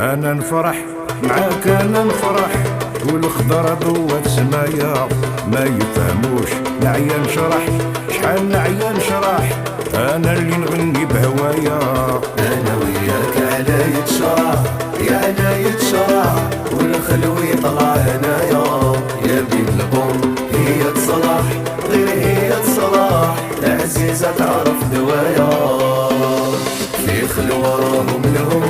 انا نفرح معاك انا نفرح، والخضر ضوات سمايا ما يفهموش نعيا نشرح، شحال نعيا نشرح انا اللي نغني بهوايا. انا وياك على يتشرح يا على يتشرح، والخلو يطلع هنايا يا بين القوم هي تصلح، غير هي تصلح العزيزة تعرف دوايا. في خلوة راهم لهم